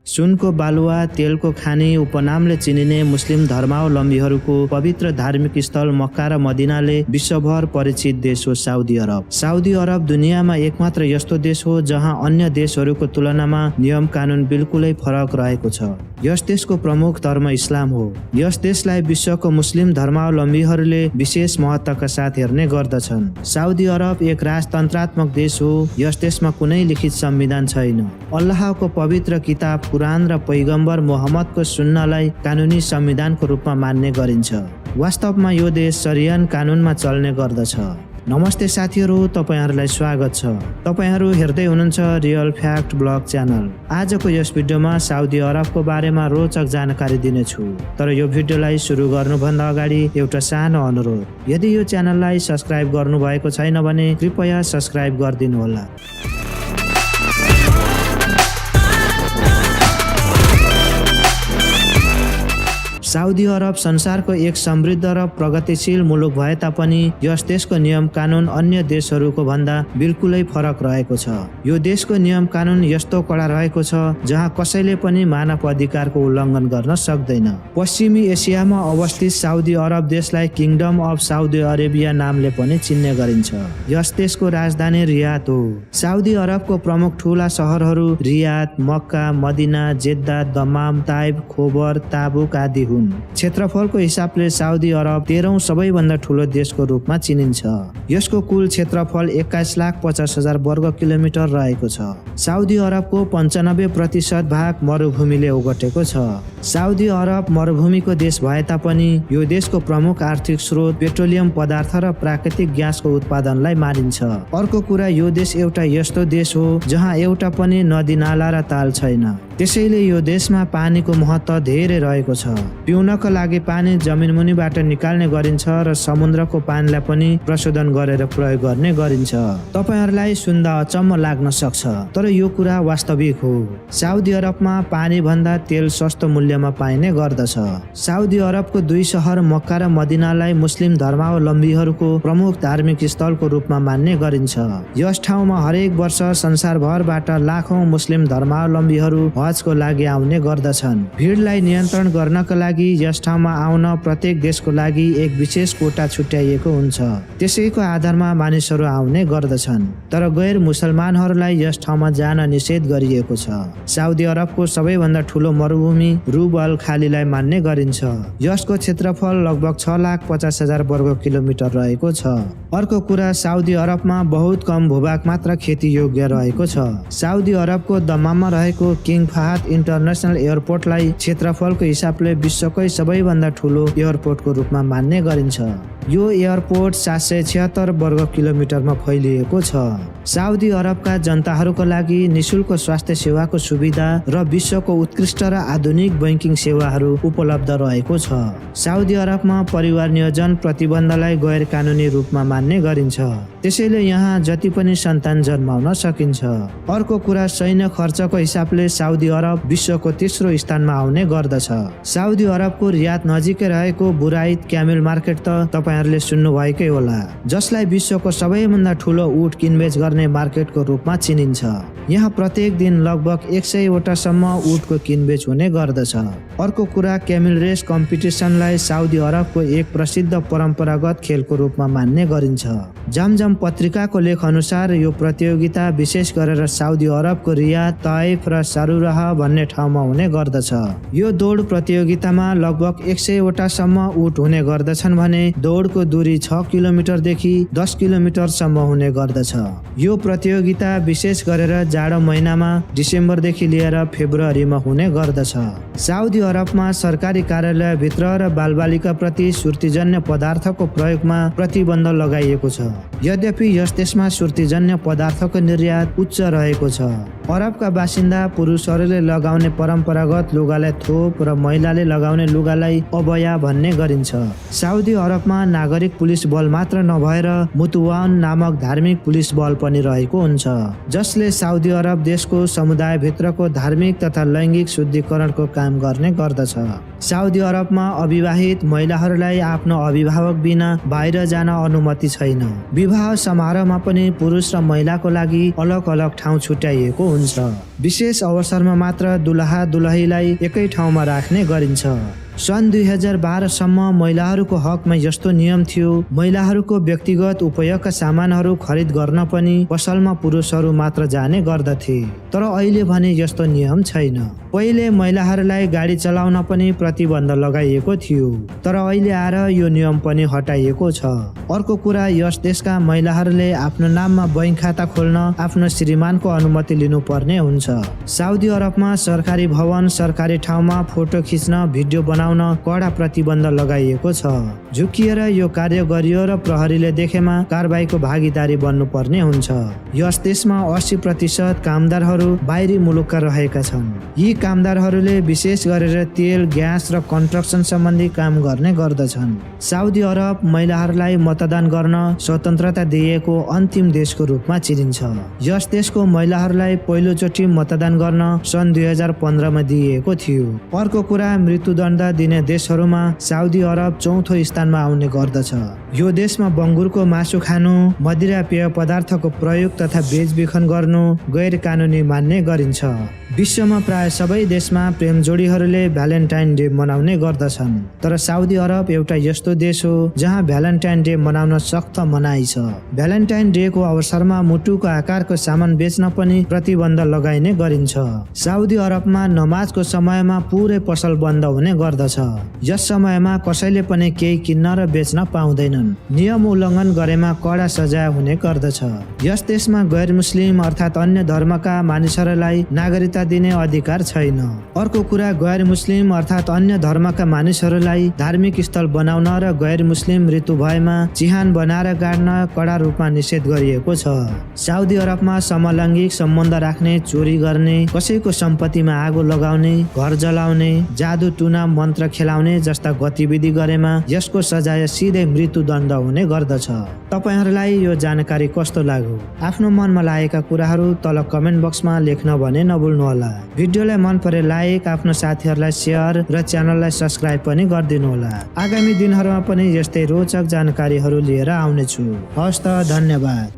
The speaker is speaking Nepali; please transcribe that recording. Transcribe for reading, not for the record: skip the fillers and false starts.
सुनको बालुवा तेलको खानी उपनामले चिनिने मुस्लिम धर्मावलम्बीहरूको पवित्र धार्मिक स्थल मक्का र मदिनाले विश्वभर परिचित देश हो साउदी अरब। साउदी अरब दुनियाँमा एकमात्र यस्तो देश हो जहाँ अन्य देशहरूको तुलनामा नियम कानुन बिल्कुलै फरक रहेको छ। यस देशको प्रमुख धर्म इस्लाम हो। यस देशलाई विश्वको मुस्लिम धर्मावलम्बीहरूले विशेष महत्त्वका साथ हेर्ने गर्दछन्। साउदी अरब एक राजतन्त्रात्मक देश हो। यस देशमा कुनै लिखित संविधान छैन। अल्लाहको पवित्र किताब कुरान र पैगम्बर मोहम्मदको सुन्नालाई कानुनी संविधानको रूपमा मान्ने गरिन्छ। वास्तवमा यो देश शरियन कानुनमा चल्ने गर्दछ। नमस्ते साथीहरू, तपाईहरुलाई स्वागत छ। तपाईहरु हेर्दै हुनुहुन्छ रियल फ्याक्ट ब्लग च्यानल। आजको यस भिडियोमा साउदी अरबको बारेमा रोचक जानकारी दिनेछु। तर यो भिडियोलाई सुरु गर्नुभन्दा अगाडि एउटा सानो अनुरोध, यदि यो च्यानललाई सब्स्क्राइब गर्नुभएको छैन भने कृपया सब्स्क्राइब गरिदिनु होला। साउदी अरब संसारको एक समृद्ध र प्रगतिशील मुलुक भए तापनि यस देशको नियम कानुन अन्य देशहरूको भन्दा बिल्कुलै फरक रहेको छ। यो देशको नियम कानुन यस्तो कडा रहेको छ जहाँ कसैले पनि मानव अधिकारको उल्लङ्घन गर्न सक्दैन। पश्चिमी एसियामा अवस्थित साउदी अरब देशलाई किङडम अफ साउदी अरेबिया नामले पनि चिन्ने गरिन्छ। यस देशको राजधानी रियाद हो। साउदी अरबको प्रमुख ठूला सहरहरू रियाद, मक्का, मदिना, जेद्दा, दमाम, ताइब, खोबर, ताबुक आदि हुन्। क्षेत्रफलको हिसाबले साउदी अरब 13औं सबैभन्दा ठूलो देशको रूपमा चिनिन्छ। यसको कुल क्षेत्रफल 21,50,000 वर्ग किलोमिटर रहेको छ। साउदी अरबको 95% भाग मरुभूमिले ओगटेको छ। साउदी अरब मरुभूमिको देश भए तापनि यो देशको प्रमुख आर्थिक स्रोत पेट्रोलियम पदार्थ र प्राकृतिक ग्यासको उत्पादनलाई मानिन्छ। अर्को कुरा, यो देश एउटा यस्तो देश हो जहाँ एउटा पनि नदी नाला र ताल छैन। त्यसैले यो देशमा पानीको महत्त्व धेरै रहेको छ। पिउनको लागि पानी जमिन मुनिबाट निकाल्ने गरिन्छ र समुद्रको पानीलाई पनि प्रशोधन गरेर प्रयोग गर्ने गरिन्छ। तपाईहरुलाई सुन्दा अचम्म लाग्न सक्छ, तर यो कुरा वास्तविक हो। साउदी अरबमा पानी भन्दा तेल सस्तो मूल्यमा पाइने गर्दछ। साउदी अरबको दुई सहर मक्का र मदिनालाई मुस्लिम धर्मावलम्बीहरूको प्रमुख धार्मिक स्थलको रूपमा मान्ने गरिन्छ। यस ठाउँमा हरेक वर्ष संसारभरबाट लाखौं मुस्लिम धर्मावलम्बीहरू हजको लागि आउने गर्दछन्। भिडलाई नियन्त्रण गर्नका लागि यस ठाउँमा आउन प्रत्येक देशको लागि एक विशेष कोटा छुट्याइएको हुन्छ। त्यसैको आधारमा मानिसहरू आउने गर्दछन्, तर गैर मुसलमानहरूलाई यस ठाउँमा जान निषेध गरिएको छ। साउदी अरबको सबैभन्दा ठूलो मरुभूमि रुब अल खालीलाई मान्ने गरिन्छ। यसको क्षेत्रफल लगभग 6,50,000 वर्ग किलोमिटर रहेको छ। अर्को कुरा, साउदी अरबमा बहुत कम भूभाग मात्र खेती योग्य रहेको छ। साउदी अरबको दमाममा रहेको किङ फाहद इन्टरनेसनल एयरपोर्टलाई क्षेत्रफलको हिसाबले विश्वकै सबैभन्दा ठूलो एयरपोर्टको रूपमा मान्ने गरिन्छ। यो एयरपोर्ट 776 वर्ग किलोमिटरमा फैलिएको छ। साउदी अरबका जनताहरूका लागि निशुल्क स्वास्थ्य सेवाको सुविधा र विश्वको उत्कृष्ट र आधुनिक बैंकिङ सेवाहरू उपलब्ध रहेको छ। साउदी अरबमा परिवार नियोजन प्रतिबन्धलाई गैर कानुनी रूपमा मान्ने गरिन्छ। त्यसैले यहाँ जति पनि सन्तान जन्माउन सकिन्छ। अर्को कुरा, सैन्य खर्चको हिसाबले साउदी अरब विश्वको तेस्रो स्थानमा आउने गर्दछ। साउदी अरबको रियाद नजिकै रहेको बुराइद क्यामेल मार्केट त तपाईहरुले सुन्नु भएकै होला, जसलाई विश्वको सबैभन्दा ठूलो ऊँट किनबेच गर्ने मार्केटको रूपमा चिनिन्छ। यहाँ प्रत्येक दिन लगभग 100 वटा सम्म ऊँटको किनबेच हुने गर्दछ। अर्को कुरा, क्यामेल रेस कम्पिटिसनलाई साउदी अरबको एक प्रसिद्ध परम्परागत खेलको रूपमा मान्ने गरिन्छ। जमजम पत्रिकाको लेख अनुसार यो प्रतियोगिता विशेष गरेर साउदी अरबको रियाद, ताइफ र सारुराह भन्ने ठाउँमा हुने गर्दछ। यो दौड प्रतियोगितामा लगभग 100 वटा सम्म ऊँट हुने गर्दछन् भने दौडको दूरी 6 किलोमिटरदेखि 10 किलोमिटरसम्म हुने गर्दछ। यो प्रतियोगिता विशेष गरेर जाडो महिनामा डिसेम्बरदेखि लिएर फेब्रुअरीमा हुने गर्दछ। साउदी अरबमा सरकारी कार्यालयभित्र र बालबालिका प्रति सुर्तीजन्य पदार्थको प्रयोगमा प्रतिबन्ध लगाइएको छ। यद्यपि यस देशमा सुर्तीजन्य पदार्थको निर्यात उच्च रहेको छ। अरबका बासिन्दा पुरुषहरूले लगाउने परम्परागत लुगालाई थोप र महिलाले लगाउने लुगालाई अबया भन्ने गरिन्छ। साउदी अरबमा नागरिक पुलिस बल मात्र नभएर मुतुवान नामक धार्मिक पुलिस बल पनि रहेको हुन्छ, जसले साउदी अरब देशको समुदायभित्रको धार्मिक तथा लैङ्गिक शुद्धिकरणको काम गर्ने गर्दछ। साउदी अरबमा अविवाहित महिलाहरूलाई आफ्नो अभिभावक बिना बाहिर जान अनुमति छैन। विवाह समारोहमा पनि पुरुष र महिलाको लागि अलग अलग ठाउँ छुट्याइएको हुन्छ। विशेष अवसरमा मात्र दुलहा दुलहीलाई एकै ठाउँमा राख्ने गरिन्छ। सन् 2012 सम्म महिलाहरूको हकमा यस्तो नियम थियो, महिलाहरूको व्यक्तिगत उपयोगका सामानहरू खरिद गर्न पनि पसलमा पुरुषहरू मात्र जाने गर्दथे। तर अहिले भने यस्तो नियम छैन। पहिले महिलाहरूलाई गाडी चलाउन पनि प्रतिबन्ध लगाइएको थियो, तर अहिले आएर यो नियम पनि हटाइएको छ। अर्को कुरा, यस देशका महिलाहरूले आफ्नो नाममा बैंक खाता खोल्न आफ्नो श्रीमानको अनुमति लिनुपर्ने हुन्छ। साउदी अरबमा सरकारी भवन, सरकारी ठाउँमा फोटो खिच्न, भिडियो बनाउन कडा प्रतिबन्ध लगाइएको छ। झुकिएर यो कार्य गरियो र प्रहरीले देखेमा कारबाहीको भागीदारी बन्नुपर्ने हुन्छ। यस देशमा 80% कामदारहरू बाहिरी मुलुकका रहेका छन्। यी कामदारहरूले विशेष गरेर तेल, ग्यास र कन्स्ट्रक्सन सम्बन्धी काम गर्ने गर्दछन्। साउदी अरब महिलाहरूलाई मतदान गर्न स्वतन्त्रता दिएको अन्तिम देशको रूपमा चिनिन्छ। यस देशको महिलाहरूलाई पहिलोचोटि मतदान गर्न सन् 2015 मा दिइएको थियो। अर्को कुरा, मृत्युदण्ड दिने देशहरूमा साउदी अरब चौथो स्थानमा आउने गर्दछ। यो देशमा बङ्गुरको मासु खानु, मदिरा पेय पदार्थको प्रयोग तथा बेचबिखन गर्नु गैर कानुनी मान्ने गरिन्छ। विश्वमा प्राय सबै देशमा प्रेम जोडीहरूले भ्यालेन्टाइन डे मनाउने गर्दछन्। तर साउदी अरब एउटा यस्तो देश हो जहाँ भ्यालेन्टाइन डे मनाउन सख्त मनाही छ। भ्यालेन्टाइन डे को अवसरमा मुटुको आकारको सामान बेच्न पनि प्रतिबन्ध लगाइने गरिन्छ। साउदी अरबमा नमाजको समयमा पुरै पसल बन्द हुने गर्दछ। यस समयमा कसैले पनि केही किन्न र बेच्न पाउँदैनन्। नियम उल्लङ्घन गरेमा कडा सजाय हुने गर्दछ। यस देशमा गैर मुस्लिम अर्थात् अन्य धर्मका मानिसहरूलाई नागरिकता दिने अधिकार छैन। अर्को कुरा, गैर मुस्लिम अर्थात् अन्य धर्मका मानिसहरूलाई धार्मिक स्थल बनाउन र गैर मुस्लिम मृत्यु भएमा चिहान बनाएर गाड्न कडा रूपमा निषेध गरिएको छ। साउदी अरबमा समलैङ्गिक सम्बन्ध राख्ने, चोरी गर्ने, कसैको सम्पत्तिमा आगो लगाउने, घर जलाउने, जादु टुना मन्त्र खेलाउने जस्ता गतिविधि गरेमा यसको सजाय सिधै मृत्युदण्ड हुने गर्दछ। तपाईहरूलाई यो जानकारी कस्तो लाग्यो? आफ्नो मनमा लागेका कुराहरू तल कमेन्ट बक्समा लेख्न भने नभुल्नुहोला। भिडियोलाई मन परे लाइक, आफ्नो साथीहरूलाई सेयर र च्यानललाई सब्स्क्राइब पनि गरिदिनुहोला। आगामी दिनहरूमा पनि यस्तै रोचक जानकारीहरू लिएर आउनेछु। हवस् त, धन्यवाद।